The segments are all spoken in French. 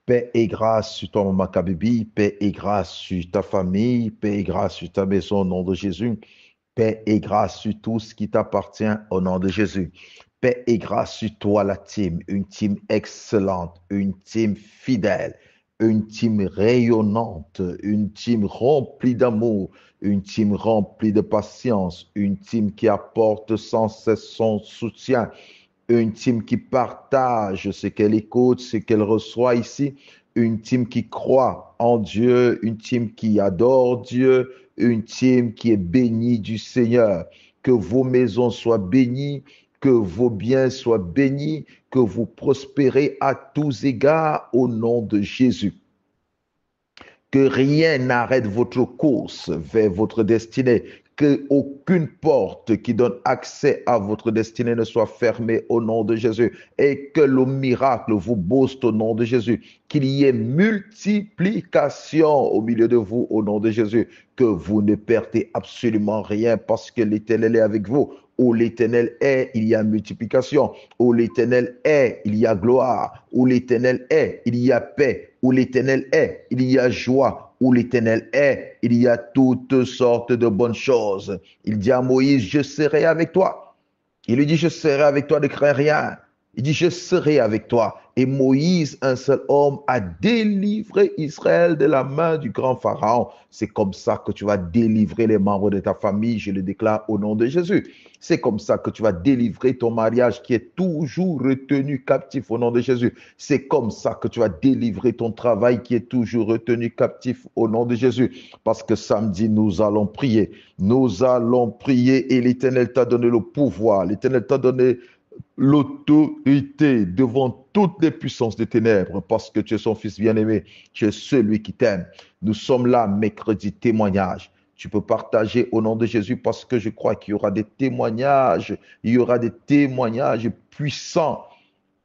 Paix et grâce sur toi, Maman Kabibi. Paix et grâce sur ta famille. Paix et grâce sur ta maison au nom de Jésus. Paix et grâce sur tout ce qui t'appartient au nom de Jésus. Paix et grâce sur toi, la team. Une team excellente, une team fidèle, une team rayonnante, une team remplie d'amour, une team remplie de patience, une team qui apporte sans cesse son soutien, une team qui partage ce qu'elle écoute, ce qu'elle reçoit ici, une team qui croit en Dieu, une team qui adore Dieu, une team qui est bénie du Seigneur. Que vos maisons soient bénies, que vos biens soient bénis, que vous prospérez à tous égards au nom de Jésus. Que rien n'arrête votre course vers votre destinée, que aucune porte qui donne accès à votre destinée ne soit fermée au nom de Jésus et que le miracle vous booste au nom de Jésus, qu'il y ait multiplication au milieu de vous au nom de Jésus, que vous ne perdez absolument rien parce que l'Éternel est avec vous. Où l'Éternel est, il y a multiplication. Où l'Éternel est, il y a gloire. Où l'Éternel est, il y a paix. Où l'Éternel est, il y a joie. Où l'Éternel est, il y a toutes sortes de bonnes choses. Il dit à Moïse, je serai avec toi. Il lui dit, je serai avec toi, ne crains rien. Il dit, je serai avec toi. Et Moïse, un seul homme, a délivré Israël de la main du grand Pharaon. C'est comme ça que tu vas délivrer les membres de ta famille, je le déclare au nom de Jésus. C'est comme ça que tu vas délivrer ton mariage qui est toujours retenu captif au nom de Jésus. C'est comme ça que tu vas délivrer ton travail qui est toujours retenu captif au nom de Jésus. Parce que samedi, nous allons prier. Nous allons prier et l'Éternel t'a donné le pouvoir. L'Éternel t'a donné l'autorité devant toutes les puissances des ténèbres parce que tu es son fils bien-aimé. Tu es celui qui t'aime. Nous sommes là, mercredi, témoignage. Tu peux partager au nom de Jésus parce que je crois qu'il y aura des témoignages. Il y aura des témoignages puissants.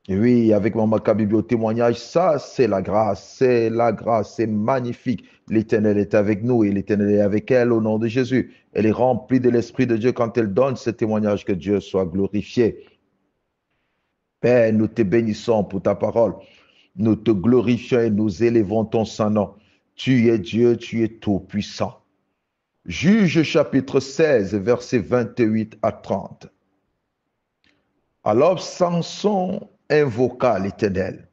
Et oui, avec Maman Kabibi au témoignage, ça, c'est la grâce. C'est la grâce. C'est magnifique. L'Éternel est avec nous et l'Éternel est avec elle au nom de Jésus. Elle est remplie de l'Esprit de Dieu quand elle donne ce témoignage. Que Dieu soit glorifié. Père, nous te bénissons pour ta parole. Nous te glorifions et nous élevons ton Saint-Nom. Tu es Dieu, tu es tout-puissant. Juge chapitre 16, versets 28 à 30. Alors Samson invoqua l'Éternel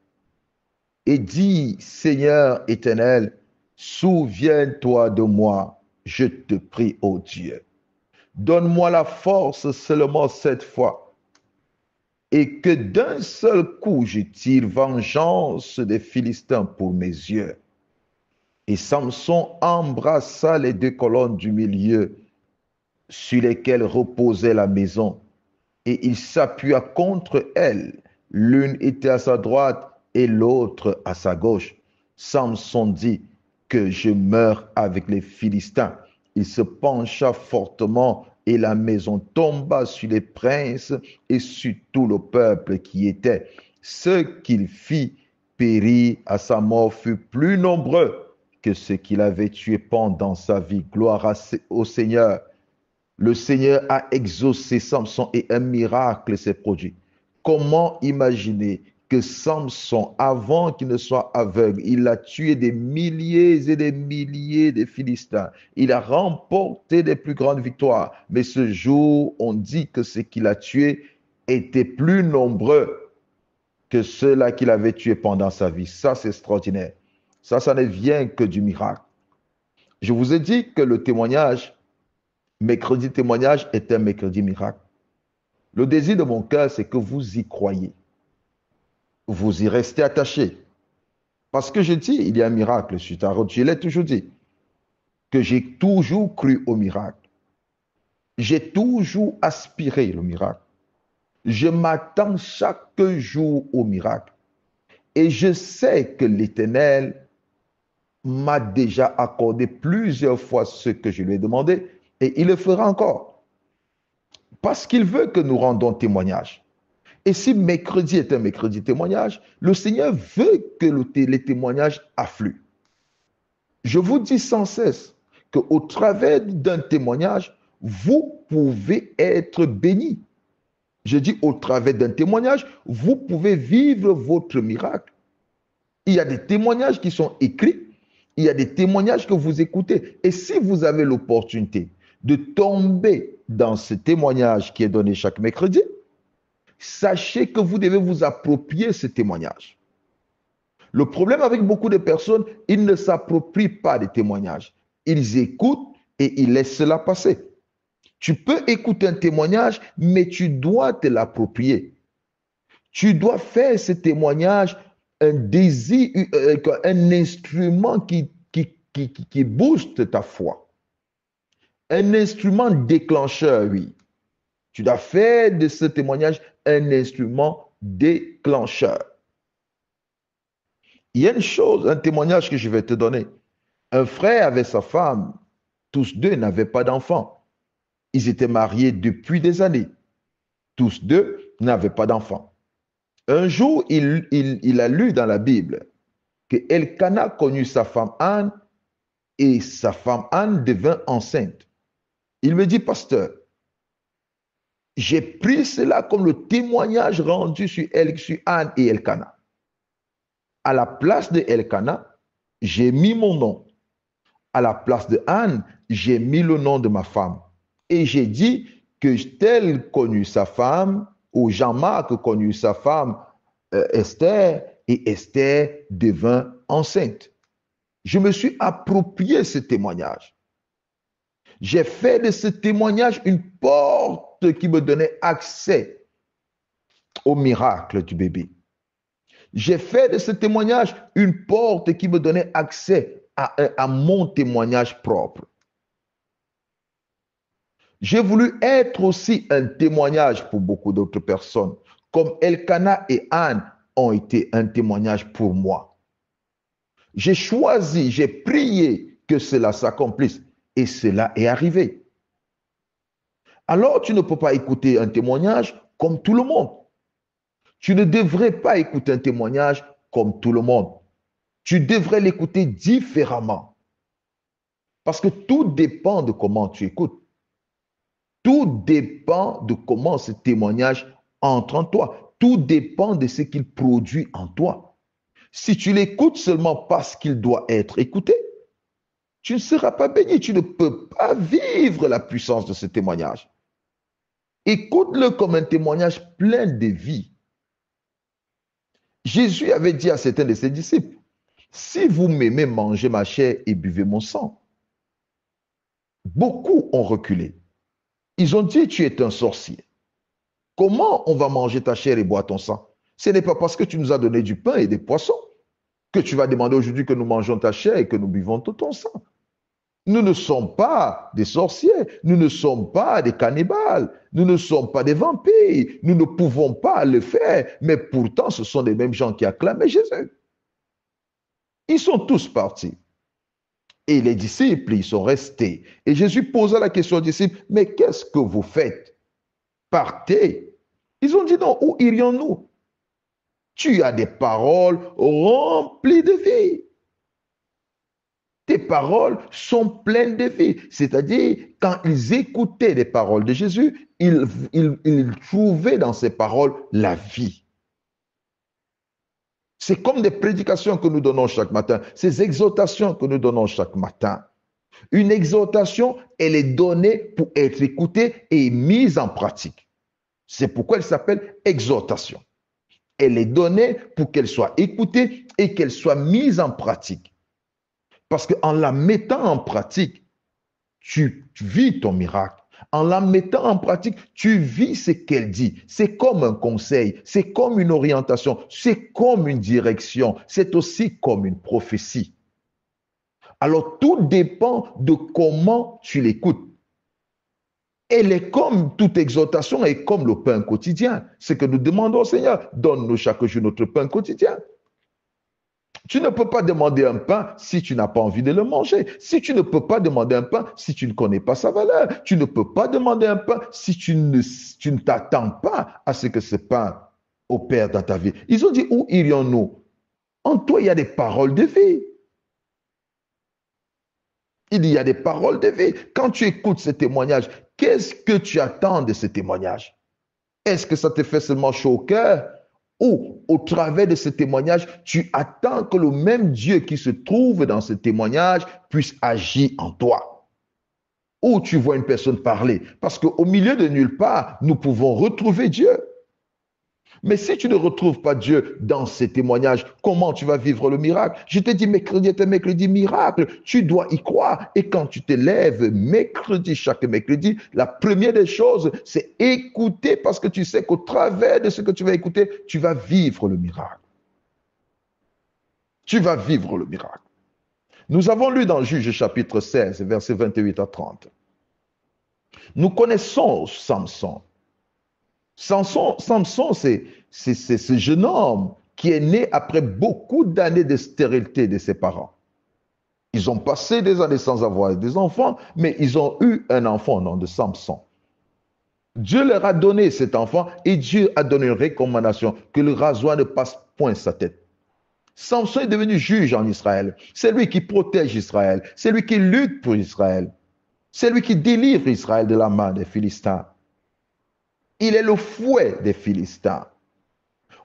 et dit, Seigneur éternel, souviens-toi de moi, je te prie, ô Dieu. Donne-moi la force seulement cette fois, et que d'un seul coup je tire vengeance des Philistins pour mes yeux. Et Samson embrassa les deux colonnes du milieu sur lesquelles reposait la maison, et il s'appuya contre elles. L'une était à sa droite et l'autre à sa gauche. Samson dit, que je meure avec les Philistins. Il se pencha fortement et la maison tomba sur les princes et sur tout le peuple qui était. Ce qu'il fit périt à sa mort fut plus nombreux que ceux qu'il avait tués pendant sa vie. Gloire au Seigneur. Le Seigneur a exaucé Samson et un miracle s'est produit. Comment imaginer que Samson, avant qu'il ne soit aveugle, il a tué des milliers et des milliers de Philistins. Il a remporté des plus grandes victoires. Mais ce jour, on dit que ce qu'il a tué était plus nombreux que ceux-là qu'il avait tués pendant sa vie. Ça, c'est extraordinaire. Ça ne vient que du miracle. Je vous ai dit que le témoignage, mercredi témoignage, est un mercredi miracle. Le désir de mon cœur, c'est que vous y croyez. Vous y restez attaché. Parce que je dis, il y a un miracle sur ta route. Je l'ai toujours dit, que j'ai toujours cru au miracle. J'ai toujours aspiré le miracle. Je m'attends chaque jour au miracle. Et je sais que l'Éternel m'a déjà accordé plusieurs fois ce que je lui ai demandé et il le fera encore. Parce qu'il veut que nous rendons témoignage. Et si mercredi est un mercredi témoignage, le Seigneur veut que les témoignages affluent. Je vous dis sans cesse qu'au travers d'un témoignage, vous pouvez être béni. Je dis au travers d'un témoignage, vous pouvez vivre votre miracle. Il y a des témoignages qui sont écrits, il y a des témoignages que vous écoutez. Et si vous avez l'opportunité de tomber dans ce témoignage qui est donné chaque mercredi, sachez que vous devez vous approprier ce témoignage. Le problème avec beaucoup de personnes, ils ne s'approprient pas des témoignages. Ils écoutent et ils laissent cela passer. Tu peux écouter un témoignage, mais tu dois te l'approprier. Tu dois faire ce témoignage un désir, un instrument qui booste ta foi. Un instrument déclencheur, oui. Tu dois faire de ce témoignage un instrument déclencheur. Il y a une chose, un témoignage que je vais te donner. Un frère avec sa femme, tous deux n'avaient pas d'enfants. Ils étaient mariés depuis des années. Tous deux n'avaient pas d'enfants. Un jour, il a lu dans la Bible que Elkana connut sa femme Anne et sa femme Anne devint enceinte. Il me dit, pasteur, j'ai pris cela comme le témoignage rendu sur Anne et Elkana. À la place de Elkana, j'ai mis mon nom. À la place de Anne, j'ai mis le nom de ma femme. Et j'ai dit que tel connut sa femme, ou Jean-Marc connut sa femme Esther, et Esther devint enceinte. Je me suis approprié ce témoignage. J'ai fait de ce témoignage une porte qui me donnait accès au miracle du bébé. J'ai fait de ce témoignage une porte qui me donnait accès à mon témoignage propre. J'ai voulu être aussi un témoignage pour beaucoup d'autres personnes, comme Elkana et Anne ont été un témoignage pour moi. J'ai choisi, j'ai prié que cela s'accomplisse et cela est arrivé. Alors, tu ne peux pas écouter un témoignage comme tout le monde. Tu ne devrais pas écouter un témoignage comme tout le monde. Tu devrais l'écouter différemment. Parce que tout dépend de comment tu écoutes. Tout dépend de comment ce témoignage entre en toi. Tout dépend de ce qu'il produit en toi. Si tu l'écoutes seulement parce qu'il doit être écouté, tu ne seras pas béni. Tu ne peux pas vivre la puissance de ce témoignage. Écoute-le comme un témoignage plein de vie. Jésus avait dit à certains de ses disciples, si vous m'aimez, mangez ma chair et buvez mon sang. Beaucoup ont reculé. Ils ont dit, tu es un sorcier. Comment on va manger ta chair et boire ton sang? Ce n'est pas parce que tu nous as donné du pain et des poissons que tu vas demander aujourd'hui que nous mangeons ta chair et que nous buvons tout ton sang. Nous ne sommes pas des sorciers, nous ne sommes pas des cannibales, nous ne sommes pas des vampires, nous ne pouvons pas le faire, mais pourtant ce sont les mêmes gens qui acclamaient Jésus. Ils sont tous partis. Et les disciples, ils sont restés. Et Jésus posa la question aux disciples, mais qu'est-ce que vous faites? Partez. Ils ont dit non, où irions-nous? Tu as des paroles remplies de vie. Tes paroles sont pleines de vie. C'est-à-dire, quand ils écoutaient les paroles de Jésus, ils trouvaient dans ces paroles la vie. C'est comme des prédications que nous donnons chaque matin, ces exhortations que nous donnons chaque matin. Une exhortation, elle est donnée pour être écoutée et mise en pratique. C'est pourquoi elle s'appelle exhortation. Elle est donnée pour qu'elle soit écoutée et qu'elle soit mise en pratique. Parce qu'en la mettant en pratique, tu vis ton miracle. En la mettant en pratique, tu vis ce qu'elle dit. C'est comme un conseil, c'est comme une orientation, c'est comme une direction, c'est aussi comme une prophétie. Alors, tout dépend de comment tu l'écoutes. Elle est comme toute exhortation et comme le pain quotidien. Ce que nous demandons au Seigneur, donne-nous chaque jour notre pain quotidien. Tu ne peux pas demander un pain si tu n'as pas envie de le manger. Si tu ne peux pas demander un pain si tu ne connais pas sa valeur. Tu ne peux pas demander un pain si tu ne t'attends pas à ce que ce pain opère dans ta vie. Ils ont dit, où irions-nous? En toi, il y a des paroles de vie. Il y a des paroles de vie. Quand tu écoutes ce témoignage, qu'est-ce que tu attends de ce témoignage? Est-ce que ça te fait seulement chaud au cœur? Ou au travers de ce témoignage, tu attends que le même Dieu qui se trouve dans ce témoignage puisse agir en toi. Ou tu vois une personne parler. Parce qu'au milieu de nulle part, nous pouvons retrouver Dieu. Mais si tu ne retrouves pas Dieu dans ces témoignages, comment tu vas vivre le miracle? Je te dis, mercredi est un mercredi miracle. Tu dois y croire. Et quand tu te lèves mercredi, chaque mercredi, la première des choses, c'est écouter parce que tu sais qu'au travers de ce que tu vas écouter, tu vas vivre le miracle. Tu vas vivre le miracle. Nous avons lu dans Juge chapitre 16, versets 28 à 30. Nous connaissons Samson. Samson, c'est ce jeune homme qui est né après beaucoup d'années de stérilité de ses parents. Ils ont passé des années sans avoir des enfants, mais ils ont eu un enfant au nom de Samson. Dieu leur a donné cet enfant et Dieu a donné une recommandation que le rasoir ne passe point sa tête. Samson est devenu juge en Israël. C'est lui qui protège Israël. C'est lui qui lutte pour Israël. C'est lui qui délivre Israël de la main des Philistins. Il est le fouet des Philistins.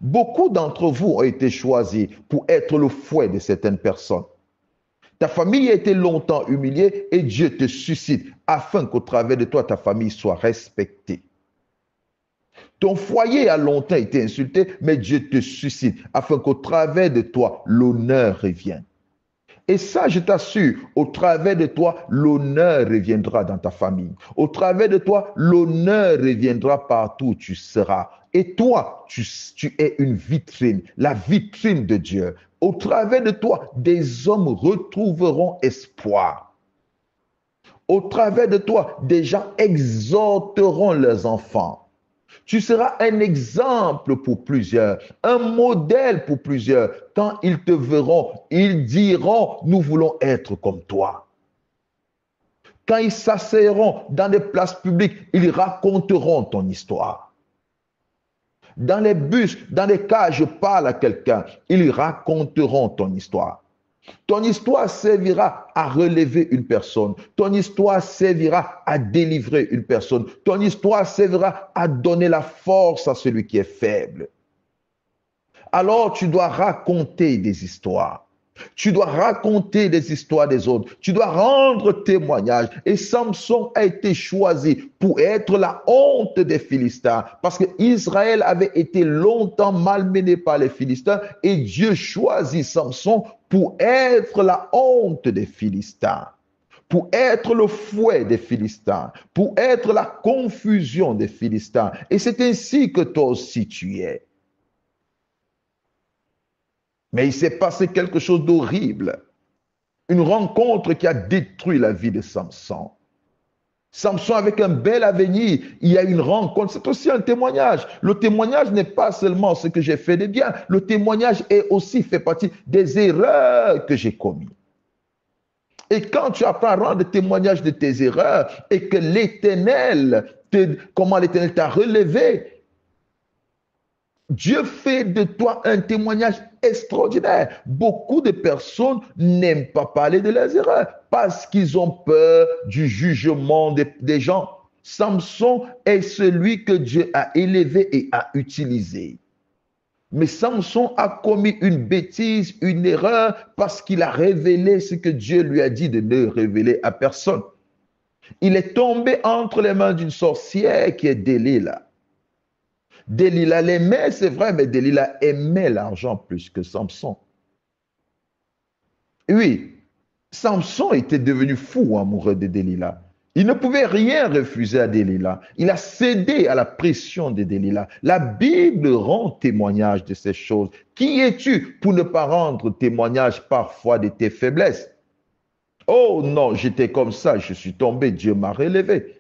Beaucoup d'entre vous ont été choisis pour être le fouet de certaines personnes. Ta famille a été longtemps humiliée et Dieu te suscite afin qu'au travers de toi, ta famille soit respectée. Ton foyer a longtemps été insulté, mais Dieu te suscite afin qu'au travers de toi, l'honneur revienne. Et ça, je t'assure, au travers de toi, l'honneur reviendra dans ta famille. Au travers de toi, l'honneur reviendra partout où tu seras. Et toi, tu es une vitrine, la vitrine de Dieu. Au travers de toi, des hommes retrouveront espoir. Au travers de toi, des gens exhorteront leurs enfants. Tu seras un exemple pour plusieurs, un modèle pour plusieurs. Quand ils te verront, ils diront, nous voulons être comme toi. Quand ils s'asseuront dans des places publiques, ils raconteront ton histoire. Dans les bus, dans les cas, je parle à quelqu'un, ils raconteront ton histoire. Ton histoire servira à relever une personne. Ton histoire servira à délivrer une personne. Ton histoire servira à donner la force à celui qui est faible. Alors tu dois raconter des histoires. Tu dois raconter des histoires des autres. Tu dois rendre témoignage. Et Samson a été choisi pour être la honte des Philistins. Parce que Israël avait été longtemps malmené par les Philistins. Et Dieu choisit Samson pour être la honte des Philistins. Pour être le fouet des Philistins. Pour être la confusion des Philistins. Et c'est ainsi que toi aussi tu es. Mais il s'est passé quelque chose d'horrible. Une rencontre qui a détruit la vie de Samson. Samson avec un bel avenir, il y a une rencontre. C'est aussi un témoignage. Le témoignage n'est pas seulement ce que j'ai fait de bien. Le témoignage est aussi fait partie des erreurs que j'ai commises. Et quand tu apprends à rendre témoignage de tes erreurs et que comment l'Éternel t'a relevé, Dieu fait de toi un témoignage extraordinaire. Beaucoup de personnes n'aiment pas parler de leurs erreurs parce qu'ils ont peur du jugement des gens. Samson est celui que Dieu a élevé et a utilisé. Mais Samson a commis une bêtise, une erreur, parce qu'il a révélé ce que Dieu lui a dit de ne révéler à personne. Il est tombé entre les mains d'une sorcière qui est Delilah. Delilah l'aimait, c'est vrai, mais Delilah aimait l'argent plus que Samson. Oui, Samson était devenu fou amoureux de Delilah. Il ne pouvait rien refuser à Delilah. Il a cédé à la pression de Delilah. La Bible rend témoignage de ces choses. Qui es-tu pour ne pas rendre témoignage parfois de tes faiblesses? Oh non, j'étais comme ça, je suis tombé, Dieu m'a relevé.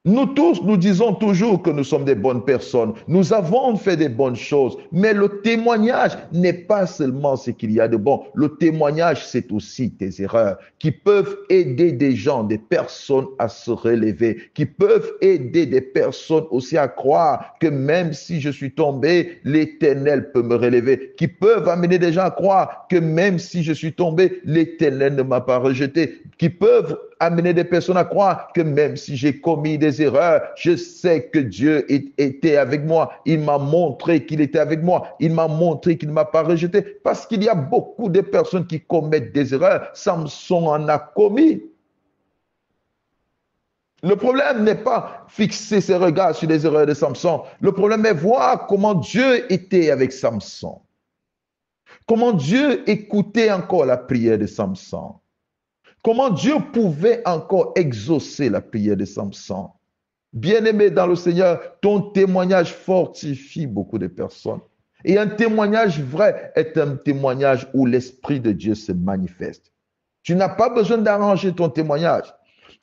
Nous tous, nous disons toujours que nous sommes des bonnes personnes. Nous avons fait des bonnes choses. Mais le témoignage n'est pas seulement ce qu'il y a de bon. Le témoignage, c'est aussi tes erreurs qui peuvent aider des gens, des personnes à se relever, qui peuvent aider des personnes aussi à croire que même si je suis tombé, l'Éternel peut me relever, qui peuvent amener des gens à croire que même si je suis tombé, l'Éternel ne m'a pas rejeté, qui peuvent amener des personnes à croire que même si j'ai commis des erreurs, je sais que Dieu était avec moi. Il m'a montré qu'il était avec moi. Il m'a montré qu'il ne m'a pas rejeté. Parce qu'il y a beaucoup de personnes qui commettent des erreurs. Samson en a commis. Le problème n'est pas fixer ses regards sur les erreurs de Samson. Le problème est voir comment Dieu était avec Samson. Comment Dieu écoutait encore la prière de Samson. Comment Dieu pouvait encore exaucer la prière de Samson. Bien-aimé dans le Seigneur, ton témoignage fortifie beaucoup de personnes. Et un témoignage vrai est un témoignage où l'Esprit de Dieu se manifeste. Tu n'as pas besoin d'arranger ton témoignage.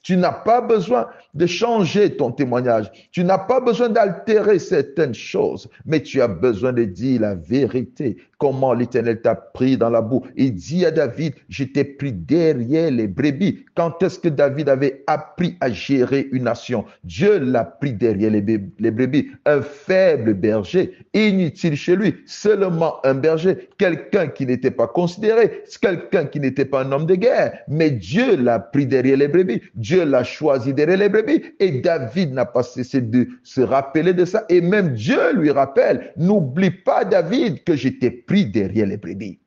Tu n'as pas besoin de changer ton témoignage. Tu n'as pas besoin d'altérer certaines choses, mais tu as besoin de dire la vérité. Comment l'Éternel t'a pris dans la boue. Il dit à David, je t'ai pris derrière les brebis. Quand est-ce que David avait appris à gérer une nation? Dieu l'a pris derrière les brebis. Un faible berger, inutile chez lui, seulement un berger, quelqu'un qui n'était pas considéré, quelqu'un qui n'était pas un homme de guerre. Mais Dieu l'a pris derrière les brebis. Dieu l'a choisi derrière les brebis. Et David n'a pas cessé de se rappeler de ça. Et même Dieu lui rappelle, n'oublie pas David que je t'ai pris derrière les brebis.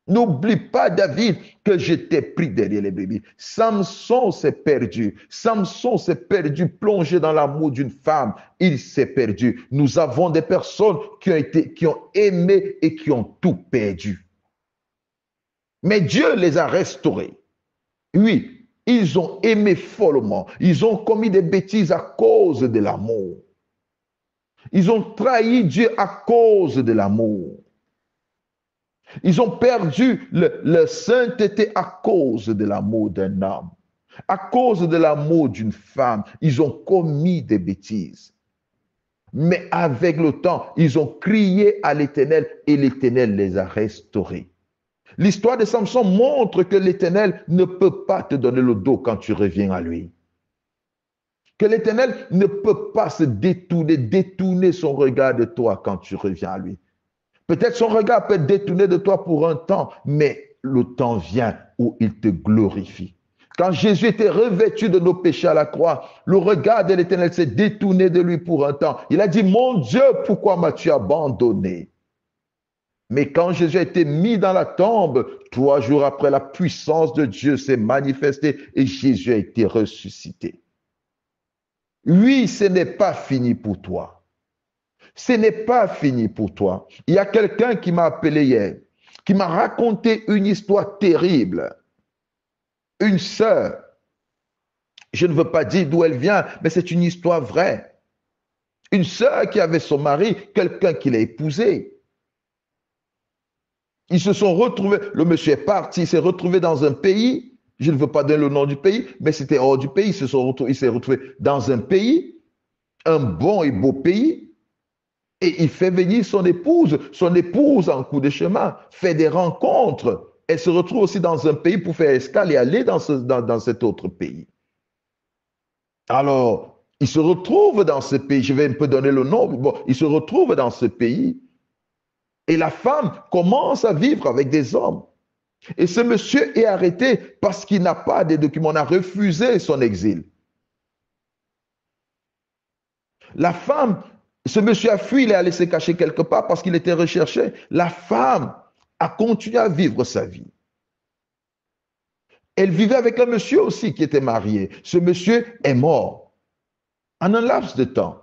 N'oublie pas, David, que je t'ai pris derrière les brebis. Samson s'est perdu. Samson s'est perdu, plongé dans l'amour d'une femme. Il s'est perdu. Nous avons des personnes qui ont aimé et qui ont tout perdu. Mais Dieu les a restaurés. Oui, ils ont aimé follement. Ils ont commis des bêtises à cause de l'amour. Ils ont trahi Dieu à cause de l'amour. Ils ont perdu leur sainteté à cause de l'amour d'un homme, à cause de l'amour d'une femme. Ils ont commis des bêtises. Mais avec le temps, ils ont crié à l'Éternel et l'Éternel les a restaurés. L'histoire de Samson montre que l'Éternel ne peut pas te donner le dos quand tu reviens à lui. Que l'Éternel ne peut pas se détourner son regard de toi quand tu reviens à lui. Peut-être son regard peut être détourné de toi pour un temps, mais le temps vient où il te glorifie. Quand Jésus était revêtu de nos péchés à la croix, le regard de l'Éternel s'est détourné de lui pour un temps. Il a dit, mon Dieu, pourquoi m'as-tu abandonné? Mais quand Jésus a été mis dans la tombe, 3 jours après, la puissance de Dieu s'est manifestée et Jésus a été ressuscité. Oui, ce n'est pas fini pour toi. Ce n'est pas fini pour toi. Il y a quelqu'un qui m'a appelé hier, qui m'a raconté une histoire terrible. Une sœur, je ne veux pas dire d'où elle vient, mais c'est une histoire vraie. Une sœur qui avait son mari, quelqu'un qui l'a épousé. Ils se sont retrouvés, le monsieur est parti, il s'est retrouvé dans un pays, je ne veux pas donner le nom du pays, mais c'était hors du pays, il s'est retrouvé dans un pays, un bon et beau pays, et il fait venir son épouse en cours de chemin, fait des rencontres, elle se retrouve aussi dans un pays pour faire escale et aller dans cet autre pays. Alors, il se retrouve dans ce pays, je vais un peu donner le nom, bon, il se retrouve dans ce pays, et la femme commence à vivre avec des hommes. Et ce monsieur est arrêté parce qu'il n'a pas de documents, on a refusé son exil. La femme, ce monsieur a fui, il est allé se cacher quelque part parce qu'il était recherché. La femme a continué à vivre sa vie. Elle vivait avec un monsieur aussi qui était marié. Ce monsieur est mort en un laps de temps.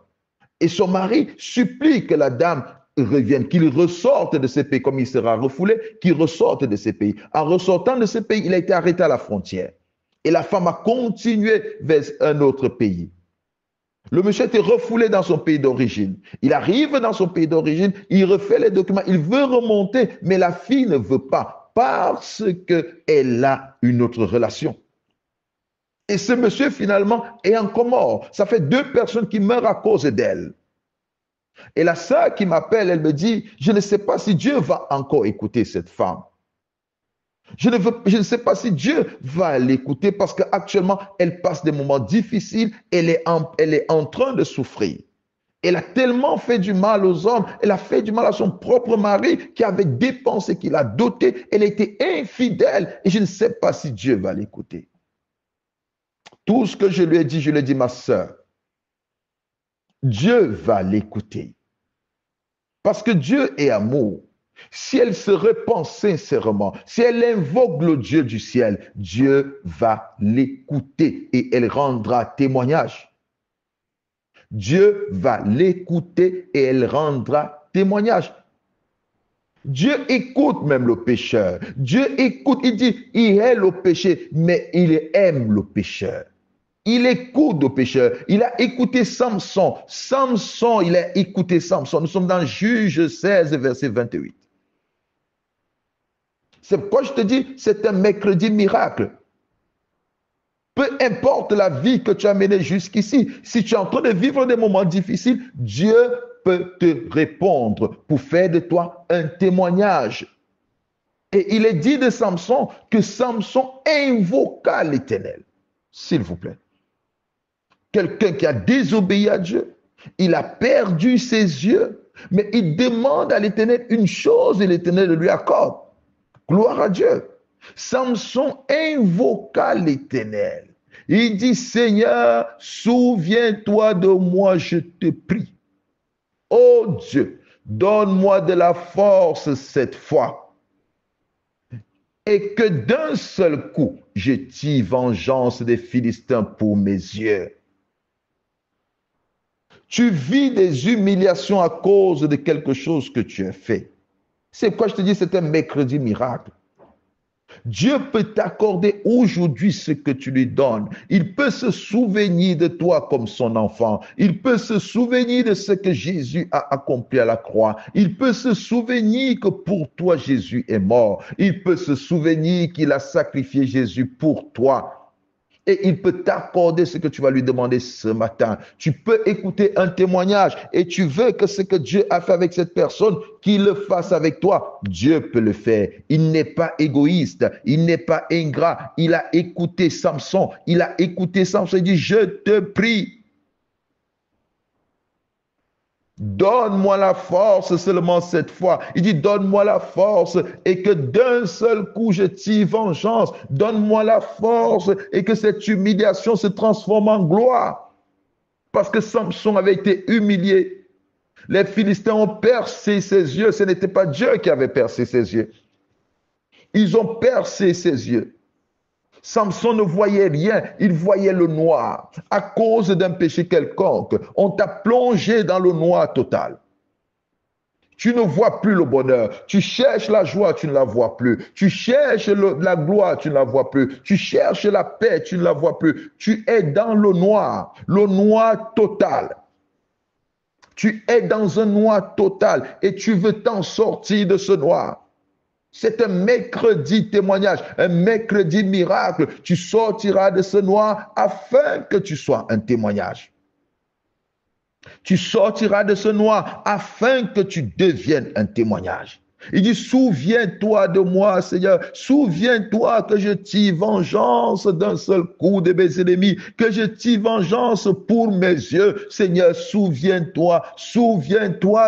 Et son mari supplie que la dame revienne, qu'il ressorte de ce pays, comme il sera refoulé, qu'il ressorte de ce pays. En ressortant de ce pays, il a été arrêté à la frontière. Et la femme a continué vers un autre pays. Le monsieur était refoulé dans son pays d'origine. Il arrive dans son pays d'origine, il refait les documents, il veut remonter, mais la fille ne veut pas parce qu'elle a une autre relation. Et ce monsieur, finalement, est encore mort. Ça fait 2 personnes qui meurent à cause d'elle. Et la sœur qui m'appelle, elle me dit, je ne sais pas si Dieu va encore écouter cette femme. Je ne sais pas si Dieu va l'écouter parce qu'actuellement, elle passe des moments difficiles, elle est en train de souffrir. Elle a tellement fait du mal aux hommes, elle a fait du mal à son propre mari qui avait dépensé, qui l'a doté, elle était infidèle et je ne sais pas si Dieu va l'écouter. Tout ce que je lui ai dit, ma sœur, Dieu va l'écouter. Parce que Dieu est amour. Si elle se repent sincèrement, si elle invoque le Dieu du ciel, Dieu va l'écouter et elle rendra témoignage. Dieu va l'écouter et elle rendra témoignage. Dieu écoute même le pécheur. Dieu écoute, il dit, il hait le péché, mais il aime le pécheur. Il écoute le pécheur. Il a écouté Samson. Samson, il a écouté Samson. Nous sommes dans Juge 16, verset 28. C'est pourquoi je te dis, c'est un mercredi miracle. Peu importe la vie que tu as menée jusqu'ici, si tu es en train de vivre des moments difficiles, Dieu peut te répondre pour faire de toi un témoignage. Et il est dit de Samson que Samson invoqua l'Éternel. S'il vous plaît. Quelqu'un qui a désobéi à Dieu, il a perdu ses yeux, mais il demande à l'Éternel une chose et l'Éternel le lui accorde. Gloire à Dieu. Samson invoqua l'Éternel. Il dit, Seigneur, souviens-toi de moi, je te prie. Oh Dieu, donne-moi de la force cette fois. Et que d'un seul coup, je tire vengeance des Philistins pour mes yeux. Tu vis des humiliations à cause de quelque chose que tu as fait. C'est pourquoi je te dis, c'est un mercredi miracle. Dieu peut t'accorder aujourd'hui ce que tu lui donnes. Il peut se souvenir de toi comme son enfant. Il peut se souvenir de ce que Jésus a accompli à la croix. Il peut se souvenir que pour toi, Jésus est mort. Il peut se souvenir qu'il a sacrifié Jésus pour toi. Et il peut t'accorder ce que tu vas lui demander ce matin. Tu peux écouter un témoignage et tu veux que ce que Dieu a fait avec cette personne, qu'il le fasse avec toi. Dieu peut le faire. Il n'est pas égoïste. Il n'est pas ingrat. Il a écouté Samson. Il a écouté Samson. Il dit, je te prie. Donne-moi la force seulement cette fois. Il dit, donne-moi la force et que d'un seul coup je tire vengeance. Donne-moi la force et que cette humiliation se transforme en gloire. Parce que Samson avait été humilié. Les Philistins ont percé ses yeux. Ce n'était pas Dieu qui avait percé ses yeux. Ils ont percé ses yeux. Samson ne voyait rien, il voyait le noir. À cause d'un péché quelconque, on t'a plongé dans le noir total. Tu ne vois plus le bonheur. Tu cherches la joie, tu ne la vois plus. Tu cherches la gloire, tu ne la vois plus. Tu cherches la paix, tu ne la vois plus. Tu es dans le noir total. Tu es dans un noir total et tu veux t'en sortir de ce noir. C'est un mercredi témoignage, un mercredi miracle. Tu sortiras de ce noir afin que tu sois un témoignage. Tu sortiras de ce noir afin que tu deviennes un témoignage. Il dit, souviens-toi de moi, Seigneur. Souviens-toi que je tire vengeance d'un seul coup de mes ennemis, que je tire vengeance pour mes yeux. Seigneur, souviens-toi,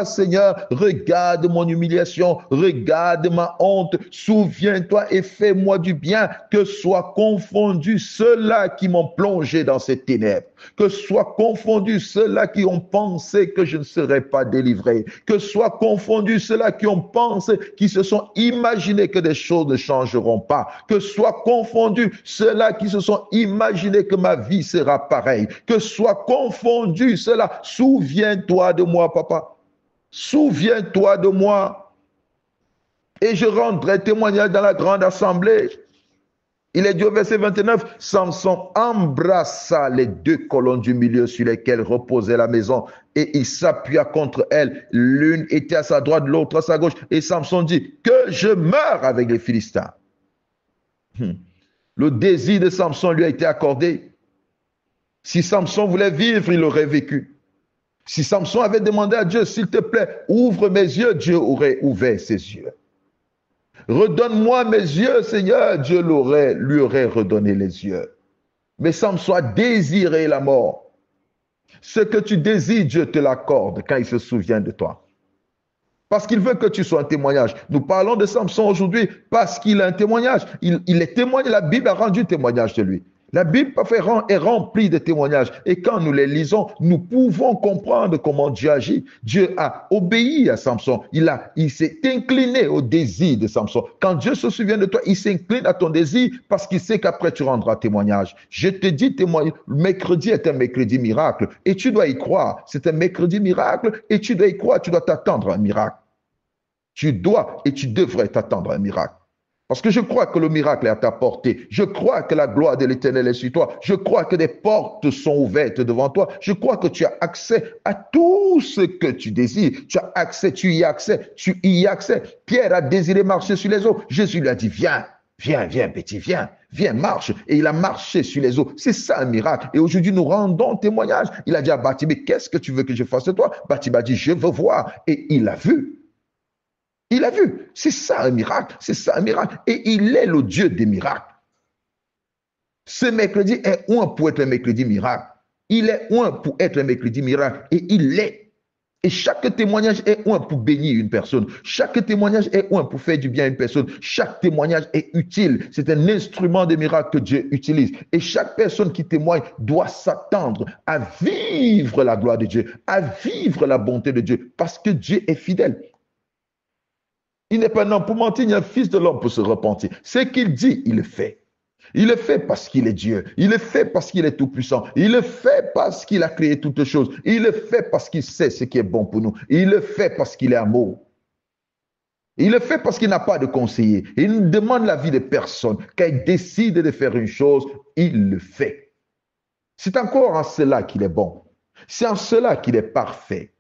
Seigneur. Regarde mon humiliation, regarde ma honte. Souviens-toi et fais-moi du bien, que soient confondus ceux-là qui m'ont plongé dans ces ténèbres. Que soient confondus ceux-là qui ont pensé que je ne serais pas délivré. Que soient confondus ceux-là qui ont pensé, qui se sont imaginés que des choses ne changeront pas. Que soient confondus ceux-là qui se sont imaginés que ma vie sera pareille. Que soient confondus ceux-là. Souviens-toi de moi, papa. Souviens-toi de moi. Et je rendrai témoignage dans la grande assemblée. Il est dit au verset 29, Samson embrassa les deux colonnes du milieu sur lesquelles reposait la maison et il s'appuya contre elles. L'une était à sa droite, l'autre à sa gauche. Et Samson dit, que je meure avec les Philistins. Le désir de Samson lui a été accordé. Si Samson voulait vivre, il aurait vécu. Si Samson avait demandé à Dieu, s'il te plaît, ouvre mes yeux, Dieu aurait ouvert ses yeux. Redonne-moi mes yeux, Seigneur. Dieu lui aurait redonné les yeux. Mais Samson a désiré la mort. Ce que tu désires, Dieu te l'accorde quand il se souvient de toi. Parce qu'il veut que tu sois un témoignage. Nous parlons de Samson aujourd'hui parce qu'il a un témoignage. Il est témoigné, la Bible a rendu témoignage de lui. La Bible est remplie de témoignages. Et quand nous les lisons, nous pouvons comprendre comment Dieu agit. Dieu a obéi à Samson. Il s'est incliné au désir de Samson. Quand Dieu se souvient de toi, il s'incline à ton désir parce qu'il sait qu'après tu rendras témoignage. Je te dis témoignage. Mercredi est un mercredi miracle. Et tu dois y croire. C'est un mercredi miracle et tu dois y croire. Tu dois t'attendre à un miracle. Tu dois et tu devrais t'attendre à un miracle. Parce que je crois que le miracle est à ta portée. Je crois que la gloire de l'Éternel est sur toi. Je crois que des portes sont ouvertes devant toi. Je crois que tu as accès à tout ce que tu désires. Tu as accès, tu y as accès, tu y as accès. Pierre a désiré marcher sur les eaux. Jésus lui a dit, viens, viens, viens, petit, viens, viens, marche. Et il a marché sur les eaux. C'est ça un miracle. Et aujourd'hui, nous rendons témoignage. Il a dit à Bartimée, qu'est-ce que tu veux que je fasse de toi? Bartimée a dit, je veux voir. Et il a vu. Il a vu. C'est ça un miracle. C'est ça un miracle. Et il est le Dieu des miracles. Ce mercredi est un pour être un mercredi miracle. Il est un pour être un mercredi miracle. Et il l'est. Et chaque témoignage est un pour bénir une personne. Chaque témoignage est un pour faire du bien à une personne. Chaque témoignage est utile. C'est un instrument de miracle que Dieu utilise. Et chaque personne qui témoigne doit s'attendre à vivre la gloire de Dieu, à vivre la bonté de Dieu, parce que Dieu est fidèle. Il n'est pas un homme pour mentir, ni un fils de l'homme pour se repentir. Ce qu'il dit, il le fait. Il le fait parce qu'il est Dieu. Il le fait parce qu'il est tout-puissant. Il le fait parce qu'il a créé toutes choses. Il le fait parce qu'il sait ce qui est bon pour nous. Il le fait parce qu'il est amour. Il le fait parce qu'il n'a pas de conseiller. Il ne demande l'avis de personne. Quand il décide de faire une chose, il le fait. C'est encore en cela qu'il est bon. C'est en cela qu'il est parfait.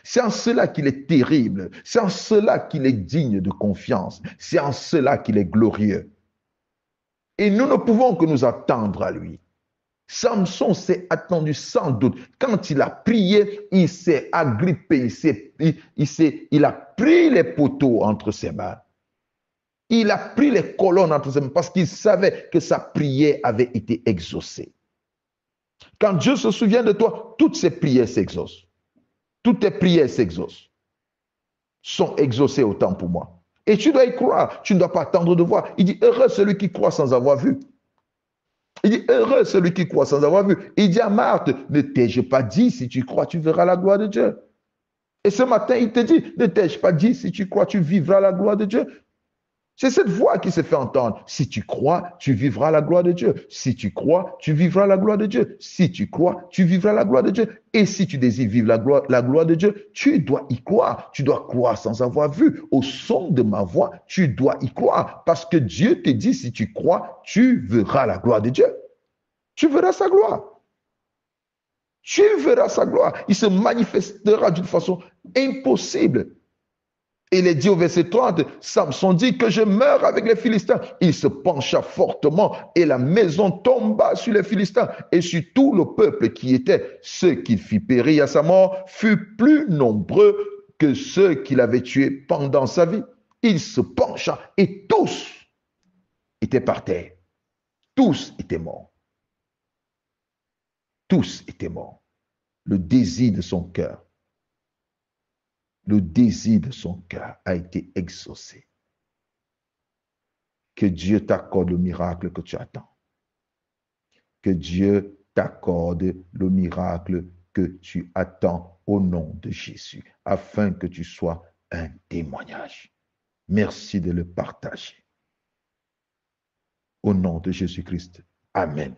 C'est en cela qu'il est terrible. C'est en cela qu'il est digne de confiance. C'est en cela qu'il est glorieux. Et nous ne pouvons que nous attendre à lui. Samson s'est attendu sans doute. Quand il a prié, il s'est agrippé, il a pris les poteaux entre ses mains. Il a pris les colonnes entre ses mains parce qu'il savait que sa prière avait été exaucée. Quand Dieu se souvient de toi, toutes ses prières s'exaucent. Toutes tes prières s'exaucent, sont exaucées autant pour moi. Et tu dois y croire, tu ne dois pas attendre de voir. Il dit, heureux celui qui croit sans avoir vu. Il dit, heureux celui qui croit sans avoir vu. Il dit à Marthe, ne t'ai-je pas dit, si tu crois, tu verras la gloire de Dieu. Et ce matin, il te dit, ne t'ai-je pas dit, si tu crois, tu vivras la gloire de Dieu. C'est cette voix qui se fait entendre. Si tu crois, tu vivras la gloire de Dieu. Si tu crois, tu vivras la gloire de Dieu. Si tu crois, tu vivras la gloire de Dieu. Et si tu désires vivre la gloire de Dieu, tu dois y croire. Tu dois croire sans avoir vu. Au son de ma voix, tu dois y croire. Parce que Dieu te dit, si tu crois, tu verras la gloire de Dieu. Tu verras sa gloire. Tu verras sa gloire. Il se manifestera d'une façon impossible. Et il est dit au verset 30, Samson dit que je meurs avec les Philistins. Il se pencha fortement et la maison tomba sur les Philistins et sur tout le peuple qui était. Ceux qu'il fit périr à sa mort furent plus nombreux que ceux qu'il avait tués pendant sa vie. Il se pencha et tous étaient par terre. Tous étaient morts. Tous étaient morts. Le désir de son cœur. Le désir de son cœur a été exaucé. Que Dieu t'accorde le miracle que tu attends. Que Dieu t'accorde le miracle que tu attends au nom de Jésus, afin que tu sois un témoignage. Merci de le partager. Au nom de Jésus-Christ. Amen.